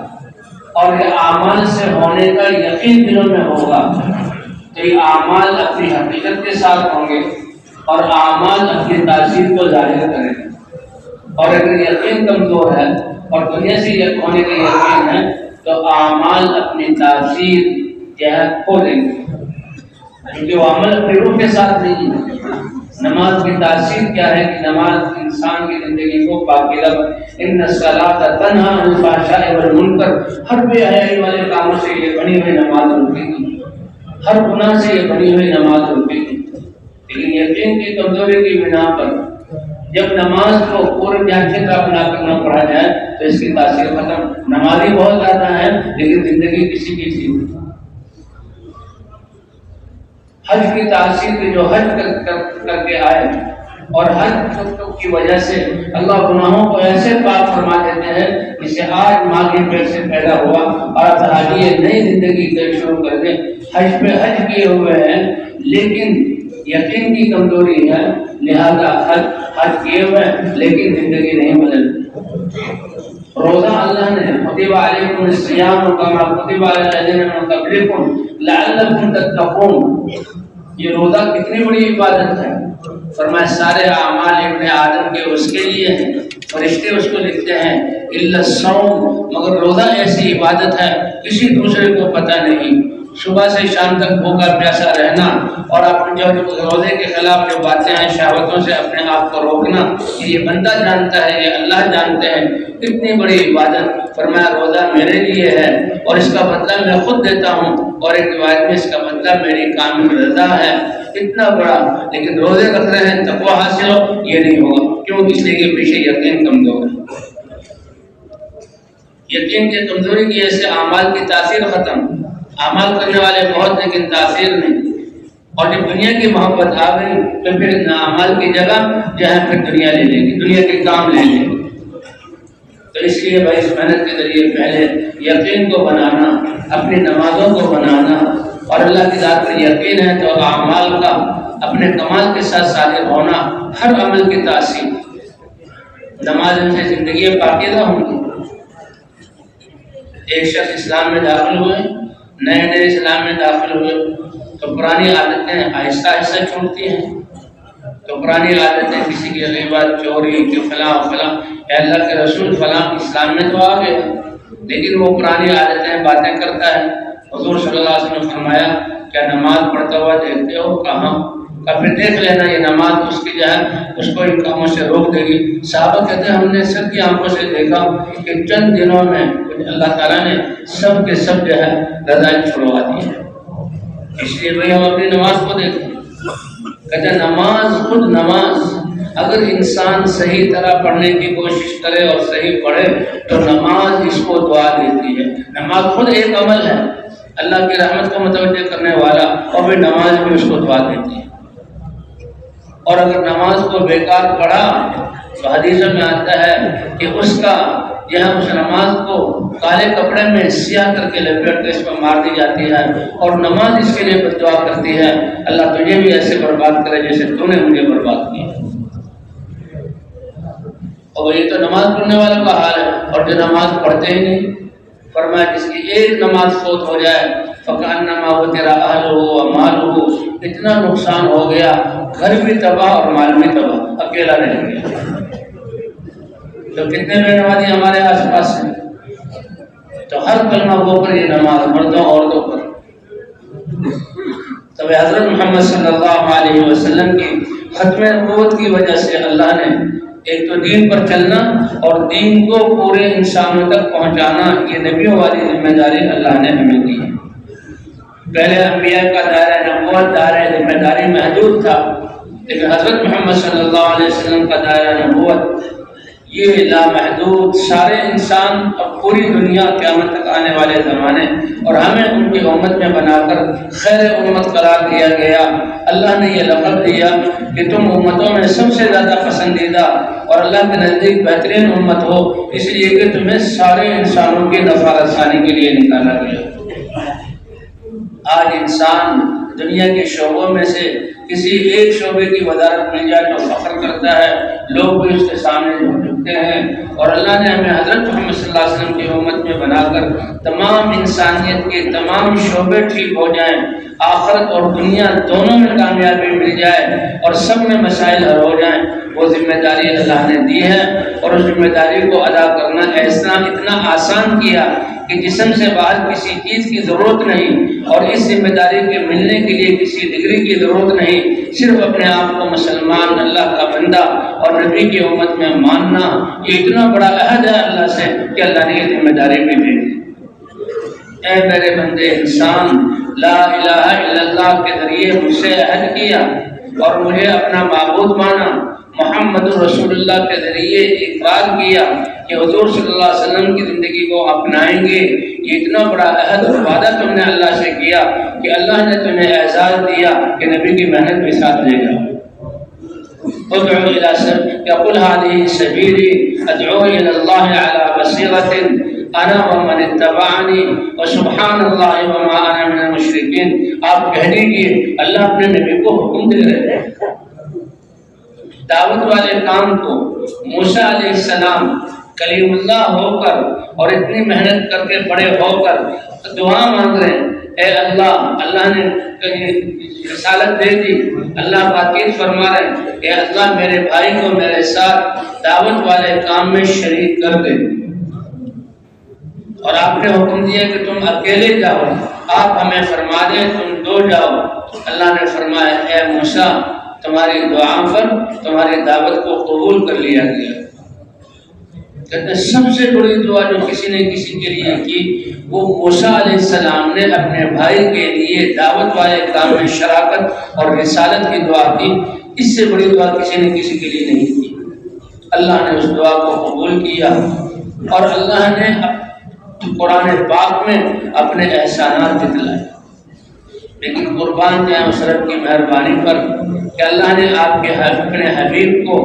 اور یہ اعمال سے ہونے کا یقین دلوں میں ہوگا تو یہ اعمال اپنی حقیقت کے ساتھ ہوں گے اور اعمال اپنی تاثیر کو ظاہر کریں گے۔ اور اگر یقین کمزور ہے اور دنیا سے ہونے کا یقین ہے تو اعمال اپنی تاثیر جو ہے کھو دیں گے، کیونکہ وہ عمل اپنی روح کے ساتھ نہیں ہے۔ نماز کی تاثیر کیا ہے کہ نماز انسان کی زندگی کو پاکیزہ، ان الصلاۃ تنہی عن الفحشاء والمنکر، ہر بے حیائی والے کاموں سے یہ بنی ہوئی نماز روکے گی، ہر گناہ سے یہ بنی ہوئی نماز روکے گی۔ لیکن یقین کی کمزوری کی بنا پر جب نماز کو پورے جانچے کا اپنا کرنا پڑا جائے تو اس کی تاثیر ختم۔ نمازی بہت زیادہ ہے لیکن زندگی کسی کی تھی۔ حج کی تاثیر کی جو حج کر کے آئے اور حج کی وجہ سے اللہ گناہوں کو ایسے پاک فرما دیتے ہیں جسے آج ماں کے پیٹ سے پیدا ہوا اور اب حاجی نئی زندگی کا شروع کر دیں، حج پہ حج کیے ہوئے ہیں لیکن یقین کی کمزوری ہے، لہذا حج کیے ہوئے لیکن زندگی نہیں بدلتی۔ روزہ اللہ نے کتب علیکم الصیام کما کتب علی الذین من قبلکم لعلکم تتقون، یہ روزہ کتنی بڑی عبادت ہے۔ فرمایا سارے اعمال ابن آدم کے اس کے لیے ہیں، فرشتے اس کو لکھتے ہیں الا الصوم، مگر روزہ ایسی عبادت ہے کسی دوسرے کو پتہ نہیں۔ صبح سے شام تک بھوکا پیاسا رہنا اور اپنے جو روزے کے خلاف جو باتیں ہیں شہوتوں سے اپنے آپ کو روکنا، یہ بندہ جانتا ہے، یہ اللہ جانتے ہیں، کتنی بڑی عبادت۔ فرمایا روزہ میرے لیے ہے اور اس کا بدلہ میں خود دیتا ہوں، اور ایک روایت میں اس کا بدلہ میری کامل رضا ہے۔ اتنا بڑا، لیکن روزے رکھ رہے ہیں تقویٰ حاصل ہو، یہ نہیں ہوگا۔ کیوں؟ اس لیے کہ پیچھے یقین کمزور ہے۔ یقین کی کمزوری کی وجہ سے اعمال کی تاثیر ختم، اعمال کرنے والے بہت لیکن تاثیر نہیں، اور جب دنیا کی محبت آ گئی تو پھر اعمال کی جگہ جو ہے پھر دنیا لے لے گی، دنیا کے کام لے لے گی۔ تو اس لیے بھائی اس محنت کے ذریعے پہلے یقین کو بنانا، اپنی نمازوں کو بنانا، اور اللہ کی ذات پر یقین ہے تو اعمال کا اپنے کمال کے ساتھ صادق ہونا، ہر عمل کی تاثیر۔ نماز سے زندگی پاکیزہ ہوں گی۔ ایک شخص اسلام میں داخل ہوئے، نئے اسلام میں داخل ہوئے تو پرانی عادتیں آہستہ آہستہ چھوڑتی ہیں۔ تو پرانی عادتیں کسی کی غیبت، چوری، کہ فلاں فلاں، اے اللہ کے رسول فلاں اسلام میں تو آ گئے لیکن وہ پرانی عادتیں باتیں کرتا ہے۔ حضور صلی اللہ علیہ وسلم نے فرمایا کیا نماز پڑھتا ہوا دیکھتے ہو؟ کہاں؟ پھر دیکھ لینا یہ نماز اس کی جو ہے اس کو ان کاموں سے روک دے گی۔ صحابہ کہتے ہیں ہم نے سب کی آنکھوں سے دیکھا کہ چند دنوں میں اللہ تعالیٰ نے سب کے سب جو ہے رضائیں چھڑوا دی ہے۔ اس لیے بھائی ہم اپنی نماز کو دیکھیں، کہتے ہیں نماز خود نماز اگر انسان صحیح طرح پڑھنے کی کوشش کرے اور صحیح پڑھے تو نماز اس کو دعا دیتی ہے۔ نماز خود ایک عمل ہے اللہ کی رحمت کو متوجہ کرنے والا، اور پھر نماز بھی اس کو دعا دیتی ہے۔ اور اگر نماز کو بیکار پڑھا تو حدیثوں میں آتا ہے کہ اس کا یہاں اس نماز کو کالے کپڑے میں سیاہ کر کے لپیٹ کے اس پر مار دی جاتی ہے، اور نماز اس کے لیے دعا کرتی ہے اللہ تجھے بھی ایسے برباد کرے جیسے تو نے مجھے برباد کیا۔ اور یہ تو نماز پڑھنے والوں کا حال ہے، اور جو نماز پڑھتے ہی نہیں، فرمایا جس کی ایک نماز فوت ہو جائے فکأنما وہ تیرا اہل ہو و مال ہو، اتنا نقصان ہو گیا، گھر بھی تباہ اور مال بھی تباہ، اکیلا رہ گیا۔ تو کتنے بے نمازی ہمارے آس پاس ہیں، تو ہر کلمہ گو پر یہ نماز، مردوں عورتوں پر۔ تب حضرت محمد صلی اللہ علیہ وسلم کی ختم نبوت کی وجہ سے اللہ نے ایک تو دین پر چلنا اور دین کو پورے انسانوں تک پہنچانا، یہ نبیوں والی ذمہ داری اللہ نے ہمیں دی ہے۔ پہلے انبیاء کا دائرہ نبوت دائرہ ذمہ داری محدود تھا، لیکن حضرت محمد صلی اللہ علیہ وسلم کا دائرہ نبوت یہ لامحدود، سارے انسان اور پوری دنیا قیامت تک آنے والے زمانے، اور ہمیں ان کی امت میں بنا کر خیر امت قرار دیا گیا۔ اللہ نے یہ لقب دیا کہ تم امتوں میں سب سے زیادہ پسندیدہ اور اللہ کے نزدیک بہترین امت ہو، اس لیے کہ تمہیں سارے انسانوں کی نفع رسانی کے لیے نکالا گیا۔ آج انسان دنیا کے شعبوں میں سے کسی ایک شعبے کی وزارت مل جائے تو فخر کرتا ہے، لوگ بھی اس کے سامنے جھکتے ہیں، اور اللہ نے ہمیں حضرت محمد صلی اللہ علیہ وسلم کی امت میں بنا کر تمام انسانیت کے تمام شعبے ٹھیک ہو جائیں، آخرت اور دنیا دونوں میں کامیابی مل جائے اور سب میں مسائل حل ہو جائیں، وہ ذمہ داری اللہ نے دی ہے۔ اور اس ذمہ داری کو ادا کرنا ایسا اتنا آسان کیا کہ جسم سے باہر کسی چیز کی ضرورت نہیں، اور اس ذمہ داری کے ملنے کے لیے کسی ڈگری کی ضرورت نہیں، صرف اپنے آپ کو مسلمان، اللہ کا بندہ اور نبی کی امت میں ماننا، یہ اتنا بڑا عہد ہے اللہ سے کہ اللہ نے یہ ذمہ داری بھی دی۔ اے میرے بندے انسان، لا الہ الا اللہ کے ذریعے مجھ سے عہد کیا اور مجھے اپنا معبود مانا، محمد رسول اللہ کے ذریعے اقرار کیا کہ حضور صلی اللہ علیہ وسلم کی زندگی کو اپنائیں گے، یہ اتنا بڑا عہد اور وعدہ تم نے اللہ سے کیا کہ اللہ نے تمہیں اعزاز دیا کہ نبی کی محنت بھی ساتھ لے جاؤ۔ ادعو الى سبيل قل هذه سبيلي ادعو الى الله على بصيرة انا ومن اتبعني وسبحان الله وما انا من المشركين۔ آپ کہہ دیجیے اللہ اپنے نبی کو حکم دے رہے ہیں دعوت والے کام کو۔ موسیٰ علیہ السلام کلیم اللہ ہو کر اور اتنی محنت کر کے بڑے ہو کر دعا مانگ رہے ہیں، اے اللہ، اللہ نے رسالت دے دی، اللہ باقی فرما رہے ہیں کہ اللہ میرے بھائی کو میرے ساتھ دعوت والے کام میں شریک کر دے، اور آپ نے حکم دیا کہ تم اکیلے جاؤ، آپ ہمیں فرما دیں تم دو جاؤ۔ اللہ نے فرمایا اے موسیٰ، تمہاری دعا پر تمہاری دعوت کو قبول کر لیا گیا۔ کہتے ہیں سب سے بڑی دعا جو کسی نے کسی کے لیے کی وہ موسیٰ علیہ السلام نے اپنے بھائی کے لیے دعوت والے کام میں شراکت اور رسالت کی دعا کی، اس سے بڑی دعا کسی نے کسی کے لیے نہیں کی۔ اللہ نے اس دعا کو قبول کیا، اور اللہ نے قرآن پاک میں اپنے احسانات دکھلائے۔ لیکن قربان جائیں اس رب کی مہربانی پر کہ اللہ نے آپ کے اپنے حبیب کو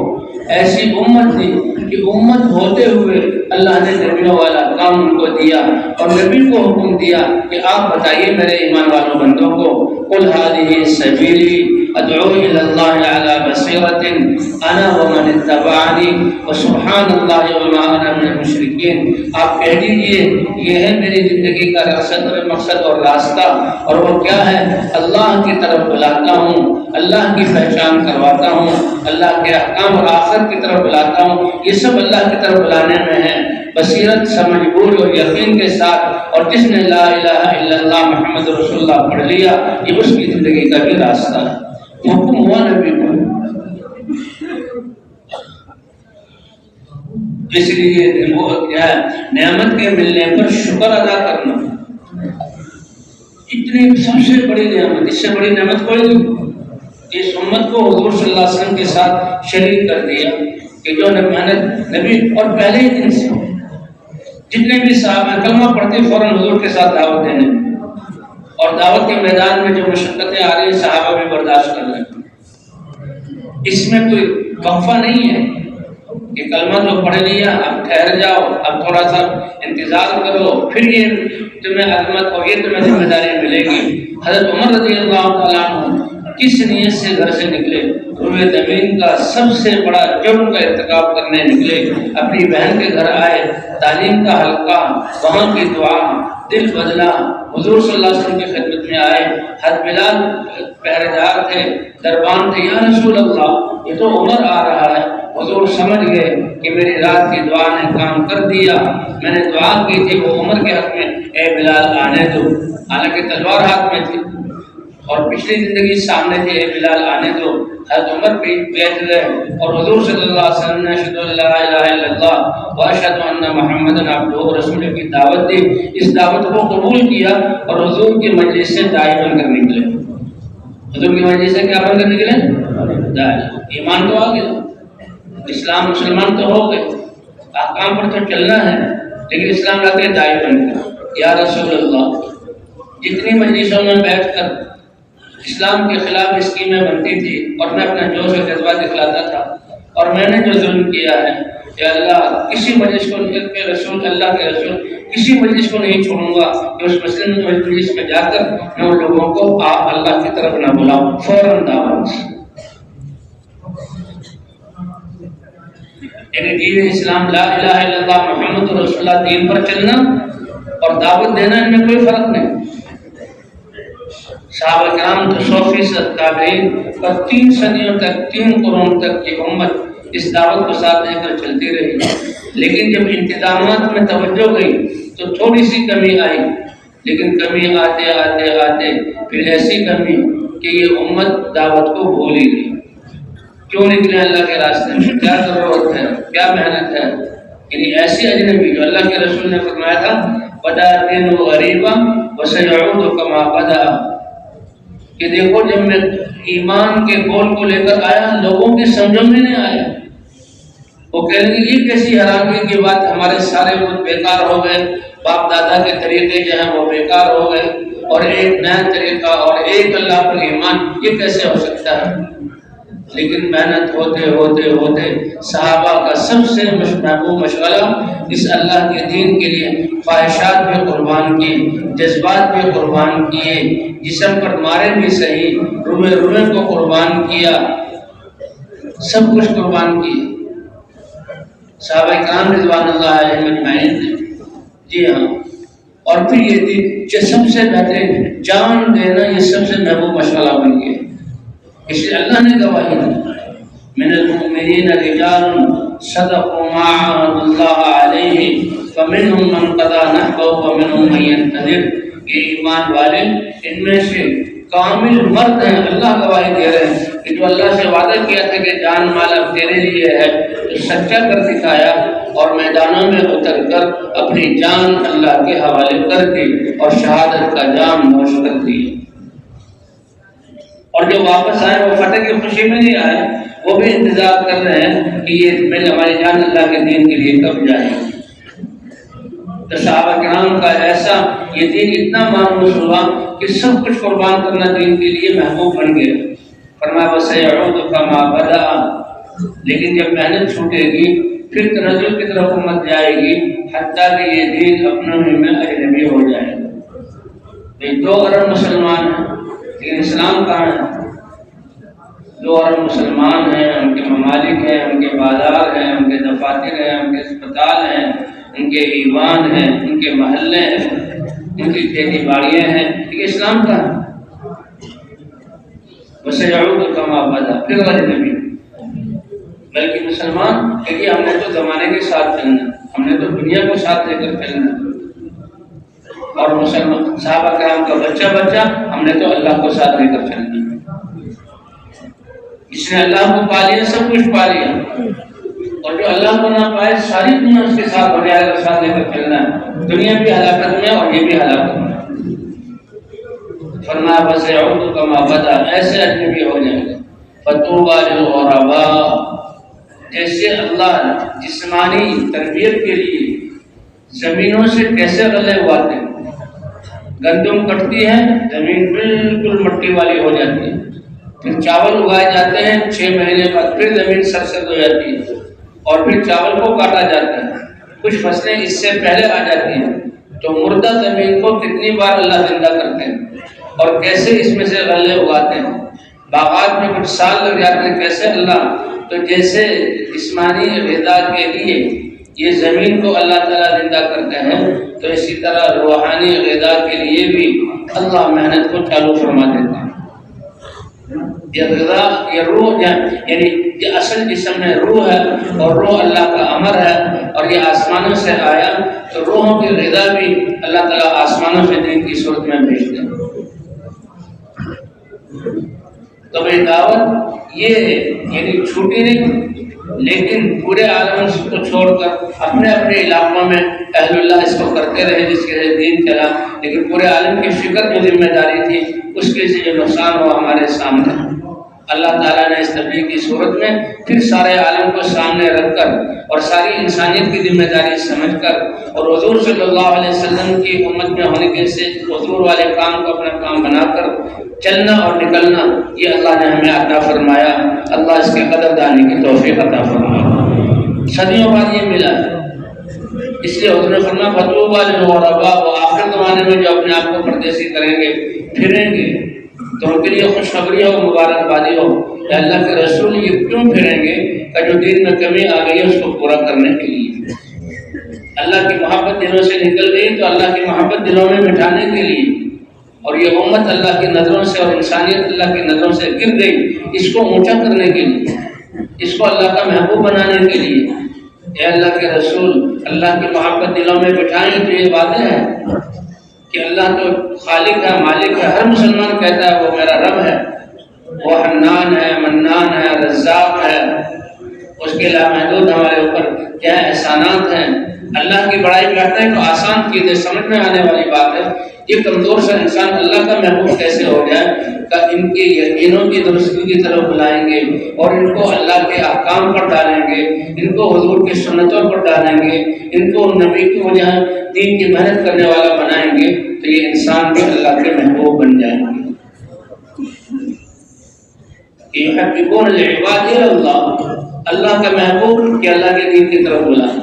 ایسی امت دی کہ امت ہوتے ہوئے اللہ نے نبیوں والا کام ان کو دیا، اور نبی کو حکم دیا کہ آپ بتائیے میرے ایمان والوں بندوں کو قل هذه سبیلی ادعو الی اللہ علی بصیرۃ انا ومن اتبعنی وسبحان اللہ وما انا من المشرکین. آپ کہہ دیجئے یہ ہے میری زندگی کا مقصد اور راستہ، اور وہ کیا ہے؟ اللہ کی طرف بلاتا ہوں، اللہ کی پہچان کرواتا ہوں، اللہ کے احکام اور آخرت کی طرف بلاتا ہوں. یہ سب اللہ کی طرف بلانے میں ہے، بصیرت، سمجھ بوجھ اور یقین کے ساتھ. اور جس نے لا الہ الا اللہ محمد رسول اللہ پڑھ لیا، یہ اس کی زندگی کا بھی راستہ ہے. حکم ہوا نبی کو. اس لیے وہ کیا ہے؟ نعمت کے ملنے پر شکر ادا کرنا. اتنی سب سے بڑی نعمت، اس سے بڑی نعمت کوئی نہیں. اس امت کو حضور صلی اللہ علیہ وسلم کے ساتھ شریک کر دیا کہ جو محنت نبی اور پہلے ہی دن سے جتنے بھی صحابہ کلمہ پڑھتے فوراً حضور کے ساتھ دعوت دینے، اور دعوت کے میدان میں جو مشقتیں آ رہی ہیں صحابہ بھی برداشت کر رہے ہیں. اس میں کوئی وقفہ نہیں ہے کہ کلمہ تو پڑھ لیا، اب ٹھہر جاؤ، اب تھوڑا سا انتظار کرو، پھر یہ تمہیں عظمت اور یہ تمہیں ذمہ داری ملے گی. حضرت عمر رضی اللہ تعالیٰ عنہ کس نیت سے گھر سے نکلے؟ روئے زمین کا سب سے بڑا جرم کا ارتکاب کرنے نکلے. اپنی بہن کے گھر آئے، تعلیم کا حلقہ، وہاں کی دعا، دل بدلا. حضور صلی اللہ علیہ وسلم کی خدمت میں آئے. حضرت بلال پہرے دار تھے، دربان تھے. یا رسول اللہ، یہ تو عمر آ رہا ہے. حضور سمجھ گئے کہ میری رات کی دعا نے کام کر دیا. میں نے دعا کی تھی وہ عمر کے حق میں، اے بلال آنے دو. حالانکہ تلوار ہاتھ میں تھی اور پچھلی زندگی سامنے تھی. اے بلال آنے دو. حضرت عمر بھی بیٹھ گئے اور حضور صلی اللہ علیہ وسلم نے اشہد ان لا الہ الا اللہ واشہد ان محمدًا عبدہ ورسولہ کی دعوت دی. اس دعوت کو قبول کیا اور حضور کی مجلس سے داعی بن کر نکلے. حضور کی مجلس سے کیا بن کر نکلے؟ داعی. ایمان تو آ گیا، اسلام مسلمان تو ہو گئے، احکام پر تو چلنا ہے، لیکن اسلام لاتے داعی بن کر. یا رسول اللہ، جتنی مجلسوں میں بیٹھ کر اسلام کے خلاف اسکیمیں بنتی تھی اور میں اپنا جوش و جذبہ دکھلاتا تھا، اور میں نے جو ظلم کیا ہے، یا اللہ کسی مجلس کو اللہ کے رسول کسی مجلس کو نہیں چھوڑوں گا کہ اس مجلس میں جا کر میں ان لوگوں کو آپ اللہ کی طرف نہ بلاؤں. فوراً دعوت. یعنی دین اسلام، لا الہ الا اللہ محمد رسول اللہ، دین پر چلنا اور دعوت دینا، ان میں کوئی فرق نہیں. صحابہ کرام تو 100% تابعین اور 3 صدیوں تک، 3 قرون تک یہ امت اس دعوت کو ساتھ لے کر چلتی رہی. لیکن جب انتظامات میں توجہ گئی تو تھوڑی سی کمی آئی، لیکن کمی آتے آتے آتے پھر ایسی کمی کہ یہ امت دعوت کو بھول ہی گئی. کیوں نکلے اللہ کے راستے میں؟ کیا ضرورت ہے، کیا محنت ہے؟ یعنی ایسی اجنبی جو اللہ کے رسول نے فرمایا تھا بدا دین غریبا وسیعود کما بدا، کہ دیکھو جب میں ایمان کے بول کو لے کر آیا لوگوں کی سمجھوں میں نہیں آیا. وہ کہنے لگے یہ کیسی حیرانگی کی بات، ہمارے سارے بت بیکار ہو گئے، باپ دادا کے طریقے جو ہیں وہ بیکار ہو گئے، اور ایک نیا طریقہ اور ایک اللہ پر ایمان، یہ کیسے ہو سکتا ہے؟ لیکن محنت ہوتے ہوتے ہوتے صحابہ کا سب سے محبوب مشغلہ اس اللہ کے دین کے لیے خواہشات بھی قربان کی، جذبات بھی قربان کیے، جسم پر مارے بھی صحیح، روئے کو قربان کیا، سب کچھ قربان کیے صحابہ کرام رضوان اللہ علیہم اجمعین نے. جی ہاں. اور پھر یہ دین سب سے بہترین جان دینا، یہ سب سے محبوب مشغلہ بن گیا. اس لیے اللہ نے گواہی دی من المؤمنین رجال صدقوا ما عاهدوا الله علیہ فمنهم من قضى نحبه ومنهم من ينتظر. یہ ایمان والے ان میں سے کامل مرد ہیں. اللہ گواہی دے رہے ہیں کہ جو اللہ سے وعدہ کیا تھا کہ جان مال اب تیرے لیے ہے، تو سچا کر دکھایا اور میدانوں میں اتر کر اپنی جان اللہ کے حوالے کر دی اور شہادت کا جام نوش کر دی. اور جو واپس آئے وہ فتح کی خوشی میں نہیں آئے، وہ بھی انتظار کر رہے ہیں کہ یہ ہماری جان اللہ کے دین کے لیے کب جائے. تو صحابہ کرام کا ایسا یہ دین اتنا مانوس ہوا کہ سب کچھ قربان کرنا دین کے لیے محبوب بن گئے. فرمایا وسیعود کما بدا. لیکن جب محنت چھوٹے گی پھر تنزل کی طرف امت جائے گی، حتیٰ کہ یہ دین اپنے میں اجنبی ہو جائے گا. 2 ارب مسلمان ہیں لیکن اسلام کہاں ہے؟ 2 ارب مسلمان ہیں، ان کے ممالک ہیں، ان کے بازار ہیں، ان کے دفاتر ہیں، ان کے اسپتال ہیں، ان کے ایوان ہیں، ان کے محلے ہیں، ان کی کھیتی باڑیاں ہیں، یہ اسلام کا ہے۔ وَسَيَعُودُ كَمَا بَدَا، پھر غیر نبی، بلکہ مسلمان کہتے ہم نے تو زمانے کے ساتھ چلنا، ہم نے تو دنیا کو ساتھ لے کر چلنا، اور مسلمان صحابہ کرام کا بچہ ہم نے تو اللہ کو ساتھ لے کر چلنا۔ جس نے اللہ کو پا لیا سب کچھ پا لیا، اور جو اللہ کو نہ پائے ساری دنیا اس کے ساتھ ہو جائے گا، ساتھ لے کر چلنا ہے، دنیا بھی ہلاکت میں اور یہ بھی ہلاکت میں۔ فرمایا وَسَيَعُودُ كَمَا بَدَا، ایسے اجنبی ہو جائیں گے۔ فَطُوبَىٰ لِلْغُرَبَاءِ، جیسے اللہ جسمانی تربیت کے لیے زمینوں سے کیسے غلے اگاتے ہیں، گندم کٹتی ہے زمین بالکل مٹی والی ہو جاتی ہے، پھر چاول اگائے جاتے ہیں 6 مہینے بعد پھر زمین سرسبز ہو جاتی ہے، اور پھر چاول کو کاٹا جاتا ہے، کچھ فصلیں اس سے پہلے آ جاتی ہیں، تو مردہ زمین کو کتنی بار اللہ زندہ کرتے ہیں، اور کیسے اس میں سے غلے اگاتے ہیں، باغات میں کچھ سال لگ جاتے ہیں، کیسے اللہ، تو جیسے جسمانی غذا کے لیے یہ زمین کو اللہ تعالیٰ زندہ کرتے ہیں، تو اسی طرح روحانی غذا کے لیے بھی اللہ محنت کو چالو فرما دیتے ہیں۔ یہ غذا، یہ روح، یعنی یہ اصل جسم میں روح ہے، اور روح اللہ کا امر ہے، اور یہ آسمانوں سے آیا، تو روحوں کی غذا بھی اللہ تعالیٰ آسمانوں سے دین کی صورت میں بھیجتے ہیں۔ تو بھائی دعوت یہ یعنی چھوٹی نہیں، لیکن پورے عالم کو چھوڑ کر اپنے اپنے علاقوں میں اہل اللہ اس کو کرتے رہے، جس کے دین چلا، لیکن پورے عالم کی فکر جو ذمہ داری تھی اس کے سے جو نقصان ہوا ہمارے سامنے، اللہ تعالیٰ نے اس تبلیغ کی صورت میں پھر سارے عالم کو سامنے رکھ کر اور ساری انسانیت کی ذمہ داری سمجھ کر، اور حضور صلی اللہ علیہ وسلم کی امت میں ہونے کے سے حضور والے کام کو اپنا کام بنا کر چلنا اور نکلنا، یہ اللہ نے ہمیں عطا فرمایا۔ اللہ اس کے قدر دانی کی توفیق عطا فرمایا۔ صدیوں بعد یہ ملا ہے، اس لیے حضور نے فرمایا فَطُوبَىٰ لِلْغُرَبَاءِ، وہ آخر زمانے میں جو اپنے آپ کو پردیسی کریں گے، پھریں گے، تو ان کے لیے خوشخبری ہو، مبارکبادی ہو کہ اللہ کے رسول یہ کیوں پھریں گے کہ جو دین میں کمی آ گئی ہے اس کو پورا کرنے کے لیے، اللہ کی محبت دلوں سے نکل گئی تو اللہ کی محبت دلوں میں بٹھانے کے لیے، اور یہ امت اللہ کی نظروں سے اور انسانیت اللہ کی نظروں سے گر گئی، اس کو اونچا کرنے کے لیے، اس کو اللہ کا محبوب بنانے کے لیے۔ اے اللہ کے رسول، اللہ کی محبت دلوں میں بٹھائیں تو یہ واضح ہے کہ اللہ تو خالق ہے، مالک ہے، ہر مسلمان کہتا ہے وہ میرا رب ہے، وہ حنان ہے، منان ہے، رزاق ہے، اس کے لامحدود ہمارے اوپر کیا احسانات ہیں۔ اللہ کی بڑائی کرتے ہیں تو آسان چیز ہے، سمجھ میں آنے والی بات ہے۔ یہ کمزور سا انسان اللہ کا محبوب کیسے ہو جائے کہ ان کے یقینوں کی درستگی کی طرف بلائیں گے، اور ان کو اللہ کے احکام پر ڈالیں گے، ان کو حضور کی سنتوں پر ڈالیں گے، ان کو نبی کی وجہ دین کی محنت کرنے والا بنائیں گے، تو یہ انسان بھی اللہ کے محبوب بن جائیں گے۔ یحببون العباد الی اللہ، اللہ کا محبوب کہ اللہ کے دین کی طرف بلائیں،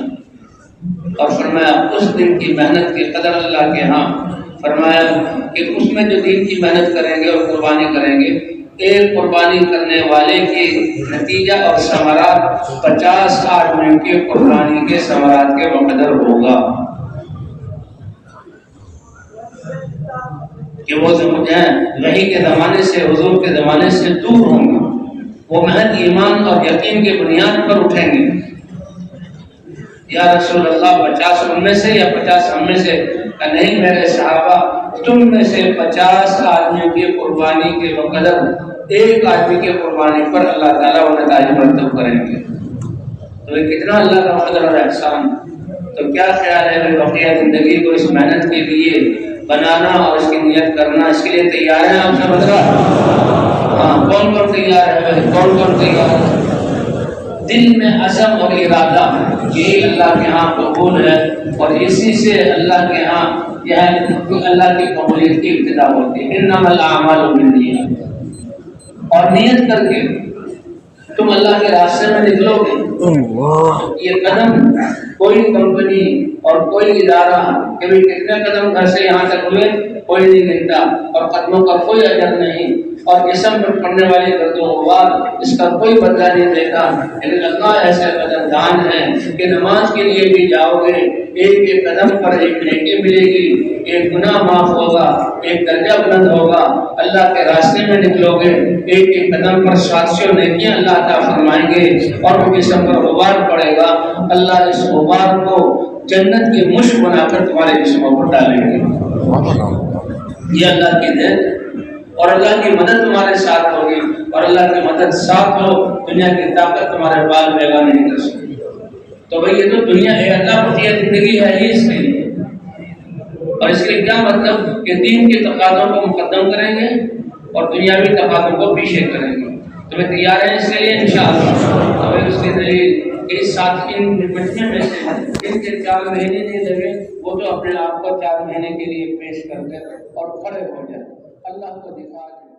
اور فرمایا اس دن کی محنت کی قدر اللہ کے ہاں، فرمایا کہ اس میں جو دین کی محنت کریں گے اور قربانی کریں گے، ایک قربانی کرنے والے کے نتیجہ اور ثمرات 50 آدمیوں کے قربانی کے ثمرات کے مقدر ہوگا، کہ وہ جو ہیں وحی کے زمانے سے، حضور کے زمانے سے دور ہوں گے، وہ محض ایمان اور یقین کے بنیاد پر اٹھیں گے۔ یا رسول اللہ 50 ان میں سے یا 50 ہم میں سے؟ کہ نہیں میرے صحابہ، تم میں سے 50 آدمیوں کی قربانی کے مقدر ایک آدمی کی قربانی پر اللہ تعالیٰ انہیں تاج مرتب کریں گے۔ تو یہ کتنا اللہ کا فضل اور احسان۔ تو کیا خیال ہے کہ بقیہ زندگی کو اس محنت کے لیے بنانا اور اس کی نیت کرنا، اس کے لیے تیار ہیں آپ سب حضرات؟ ہاں، کون کون تیار ہے بھائی؟ کون کون تیار ہے؟ دل میں عزم اور ارادہ، یہی اللہ کے ہاں قبول ہے، اور اسی سے اللہ کے ہاں یہ اللہ کی قبولیت کی ابتدا ہوتی ہے۔ انما الاعمال بالنیات، اور نیت کر کے تم اللہ کے راستے میں نکلو گے۔ یہ قدم کوئی کمپنی اور کوئی ادارہ، کبھی کتنے قدم گھر سے یہاں تک ہوئے کوئی نہیں گنتا اور قدموں کا کوئی اجر نہیں اور جسم پر پڑنے والی گرد و غبار اس کا کوئی بدلہ نہیں دیتا. لیکن اللہ ایسے قدردان ہے کہ نماز کے لیے بھی جاؤ گے ایک ایک قدم پر ایک نیکی ملے گی, ایک گناہ معاف ہوگا, ایک درجہ بلند ہوگا. اللہ کے راستے میں نکلو گے ایک ایک قدم پر 700 نیکیاں اللہ عطا فرمائیں گے اور وہ جسم پر غبار پڑے گا. اللہ اس غبار کو جنت کی مشک بنا کر تمہارے جسموں پر ڈالیں گے. یہ اللہ کی دین اور اللہ کی مدد تمہارے ساتھ ہوگی اور اللہ کی مدد ساتھ ہو دنیا کی طاقت تمہارے بال بیگا نہیں کر سکتی. تو بھئی یہ تو دنیا ہے, اللہ کو یہ زندگی ہے ہی اس لیے. اور اس کے کیا مطلب کہ دین کے تقاضوں کو مقدم کریں گے اور دنیاوی تقاضوں کو پیچھے کریں گے. تو میں تیار ہیں اس کے لیے انشاءاللہ. اور اس کے دلیل اس ساتھ ان مٹنے میں سے ان کے 4 مہینے نہیں لگے وہ تو اپنے آپ کو 4 مہینے کے لیے پیش کر دیں اور کھڑے ہو جائیں. اللہ کو دکھا دیں.